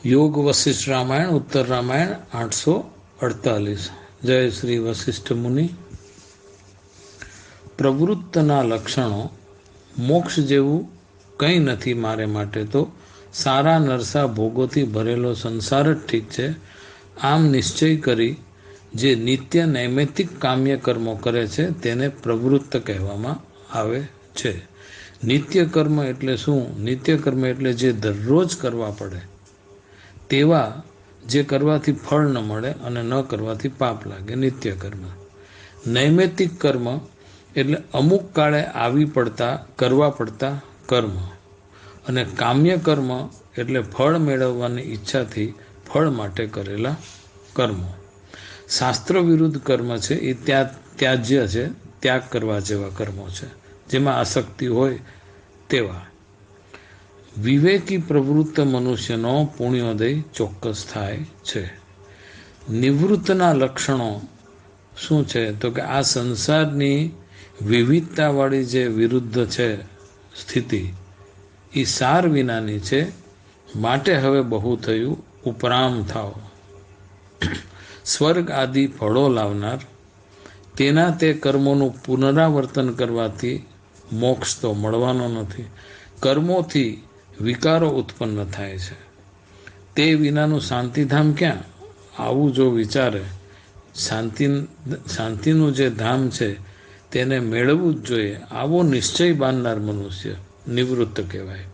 योग वशिष्ठ रामायण उत्तर रामायण 848। जय श्री वशिष्ठ मुनि। પ્રવૃત્તના લક્ષણો મોક્ષ જેવું કંઈ નથી મારે માટે તો સારા નરસા ભોગોથી ભરેલો સંસાર જ ઠીક છે, આમ નિશ્ચય કરી જે નિત્ય નૈમિત્તિક કામ્ય કર્મો કરે છે તેને પ્રવૃત્ત કહેવામાં આવે છે। નિત્ય કર્મ એટલે શું? નિત્ય કર્મ એટલે જે દરરોજ કરવા પડે તેવા, જે કરવાથી ફળ ન મળે અને ન કરવાથી પાપ લાગે, નિત્ય કર્મ। નૈમિત્તિક કર્મ એટલે અમુક કાળે આવી પડતા કરવા પડતા કર્મ, અને કામ્ય કર્મ એટલે ફળ મેળવવાની ઈચ્છાથી ફળ માટે કરેલા કર્મો। શાસ્ત્ર વિરુદ્ધ કર્મ છે એ ત્યાજ્ય છે, ત્યાગ કરવા જેવા કર્મો છે, જેમાં આસક્તિ હોય તેવા। વિવેકી પ્રવૃત્ત મનુષ્યનો પુણ્યોદય ચોક્કસ થાય છે। નિવૃત્તના લક્ષણો શું છે? તો કે આ સંસારની વિવિધતાવાળી જે વિરુદ્ધ છે સ્થિતિ એ સાર વિનાની છે, માટે હવે બહુ થયું ઉપરામ થાવ। સ્વર્ગ આદિ ફળો લાવનાર તેના તે કર્મોનું પુનરાવર્તન કરવાથી મોક્ષ તો મળવાનો નથી, કર્મોથી વિકારો ઉત્પન્ન થાય છે, તે વિનાનું શાંતિધામ ક્યાં? આવું જો વિચારે, શાંતિનું જે ધામ છે તેને મેળવવું જ જોઈએ, આવો નિશ્ચય બાંધનાર મનુષ્ય નિવૃત્ત કહેવાય।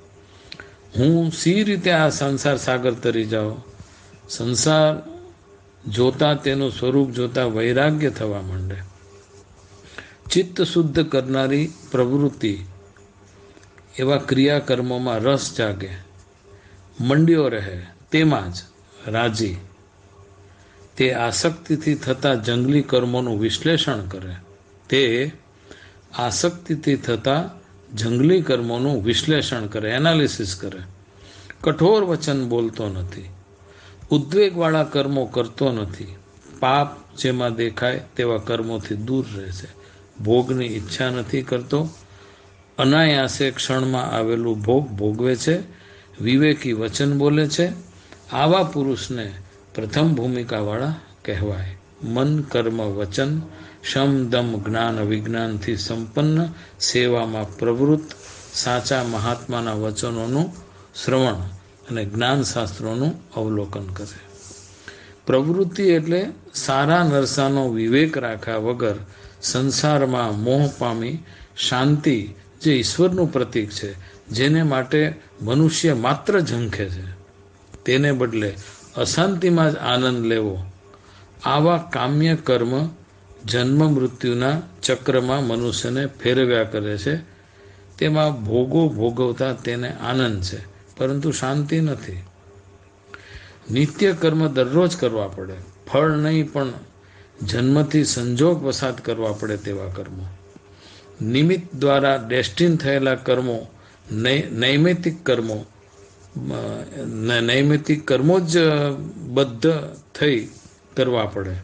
હું સી રીતે આ સંસાર સાગર તરી જાઉં? સંસાર જોતા તેનું સ્વરૂપ જોતા વૈરાગ્ય થવા માંડે। ચિત્ત શુદ્ધ કરનારી પ્રવૃત્તિ એવા ક્રિયાકર્મોમાં રસ જાગે, મંડ્યો રહે તેમાં જ રાજી, તે આસક્તિથી થતા જંગલી કર્મોનું વિશ્લેષણ કરે, તે આસક્તિથી થતા જંગલી કર્મોનું વિશ્લેષણ કરે, એનાલિસિસ કરે, કઠોર વચન બોલતો નથી, ઉદ્વેગવાળા કર્મો કરતો નથી, પાપ જેમાં દેખાય તેવા કર્મોથી દૂર રહે છે, ભોગની ઈચ્છા નથી કરતો, અનાયાસે ક્ષણમાં આવેલું ભોગ ભોગવે છે, વિવેકી વચન બોલે છે, આવા પુરુષને પ્રથમ ભૂમિકાવાળા કહેવાય। મન કર્મ વચન શમ દમ જ્ઞાન વિજ્ઞાનથી સંપન્ન, સેવામાં પ્રવૃત્ત, સાચા મહાત્માના વચનોનું શ્રવણ અને જ્ઞાનશાસ્ત્રોનું અવલોકન કરે। પ્રવૃત્તિ એટલે સારા નરસાનો વિવેક રાખ્યા વગર સંસારમાં મોહ પામી શાંતિ, જે ઈશ્વરનું પ્રતીક છે, જેને માટે મનુષ્ય માત્ર ઝંખે છે, તેને બદલે અશાંતિમાં જ આનંદ લેવો, આવા કામ્ય કર્મ જન્મ મૃત્યુના ચક્રમાં મનુષ્યને ફેરવ્યા કરે છે, તેમાં ભોગો ભોગવતા તેને આનંદ છે, પરંતુ શાંતિ નથી। નિત્ય કર્મ દરરોજ કરવા પડે, ફળ નહીં પણ જન્મથી સંજોગ વસાત કરવા પડે તેવા કર્મો, નિમિત્ત દ્વારા ડેસ્ટિન થયેલા કર્મો, નૈમિત્તિક કર્મો જ બદ્ધ થઈ કરવા પડે।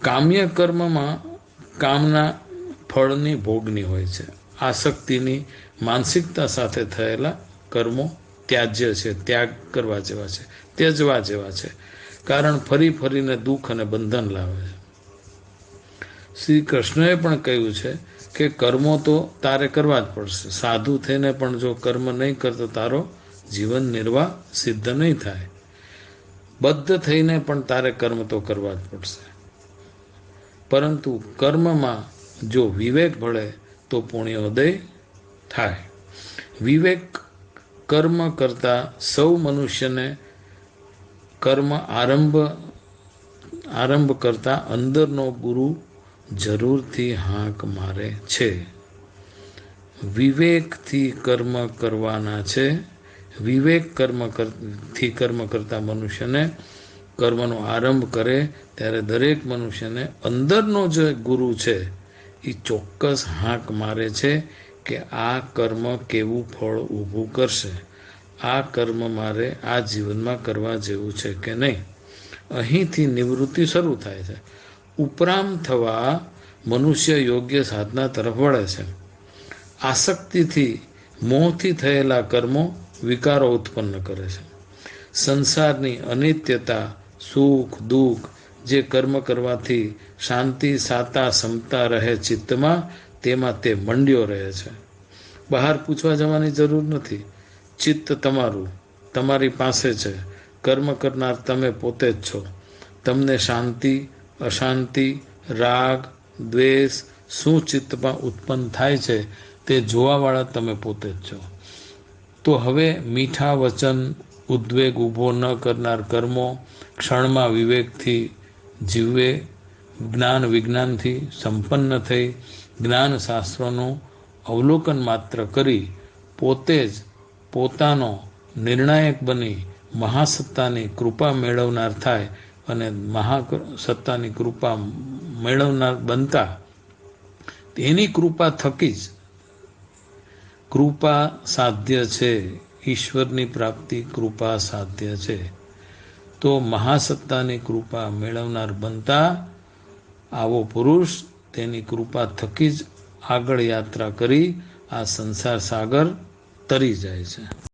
કામ્ય કર્મમાં કામના ફળની ભોગની હોય છે, આસક્તિની માનસિકતા સાથે થયેલા કર્મો ત્યાજ્ય છે, ત્યાગ કરવા જેવા છે, ત્યજવા જેવા છે, કારણ ફરી ફરીને દુઃખ અને બંધન લાવે છે। શ્રી કૃષ્ણએ પણ કહ્યું છે કે કર્મો તો તારે કરવા જ પડશે, સાધુ થઈને પણ જો કર્મ નહીં કરતો તારો જીવન નિર્વાહ સિદ્ધ નહીં થાય, બદ્ધ થઈને પણ તારે કર્મ તો કરવા જ પડશે, પરંતુ કર્મમાં જો વિવેક ભળે તો પુણ્યોદય થાય। વિવેક કર્મ કરતા સૌ મનુષ્યને કર્મ આરંભ કરતા અંદરનો ગુરુ જરૂરથી હાંક મારે છે। વિવેકથી કર્મ કરવાના છે, વિવેક થી કર્મ કરતા મનુષ્યને કર્મનો આરંભ કરે ત્યારે દરેક મનુષ્યને અંદરનો જે ગુરુ છે એ ચોક્કસ હાંક મારે છે કે આ કર્મ કેવું ફળ ઊભું કરશે, આ કર્મ મારે આ જીવનમાં કરવા જેવું છે કે નહીં। અહીંથી નિવૃત્તિ શરૂ થાય છે, ઉપરામ થવા મનુષ્ય યોગ્ય સાધના તરફ વળે છે। આસક્તિથી મોહથી થયેલા કર્મો વિકારો ઉત્પન્ન કરે છે, સંસારની અનિત્યતા, સુખ દુઃખ, જે કર્મ કરવાથી શાંતિ સાતા સમતા રહે ચિત્તમાં, તેમાં તે મંડ્યો રહે છે. બહાર પૂછવા જવાની જરૂર નથી. ચિત્ત તમારું, તમારી પાસે છે. કર્મ કરનાર તમે પોતે જ છો. તમને શાંતિ, અશાંતિ, રાગ, દ્વેષ શું ચિત્તમાં ઉત્પન્ન થાય છે તે જોવાવાળા તમે પોતે જ છો. તો હવે મીઠા વચન, ઉદ્વેગ ઊભો ન કરનાર કર્મો, ક્ષણમાં વિવેકથી જીવવે, જ્ઞાન વિજ્ઞાનથી સંપન્ન થઈ જ્ઞાન શાસ્ત્રોનું અવલોકન માત્ર કરી પોતે જ પોતાનો નિર્ણાયક બની મહાસત્તાની કૃપા મેળવનાર થાય અને મહાસત્તાની કૃપા મેળવનાર બનતા તેની કૃપા થકી જ કૃપા સાધ્ય છે. ઈશ્વરની પ્રાપ્તિ કૃપા સાધ્ય છે. તો મહાસત્તાની કૃપા મેળવનાર બનતા આવો પુરુષ તેની કૃપા થકી જ આગળ યાત્રા કરી આ સંસાર સાગર તરી જાય છે.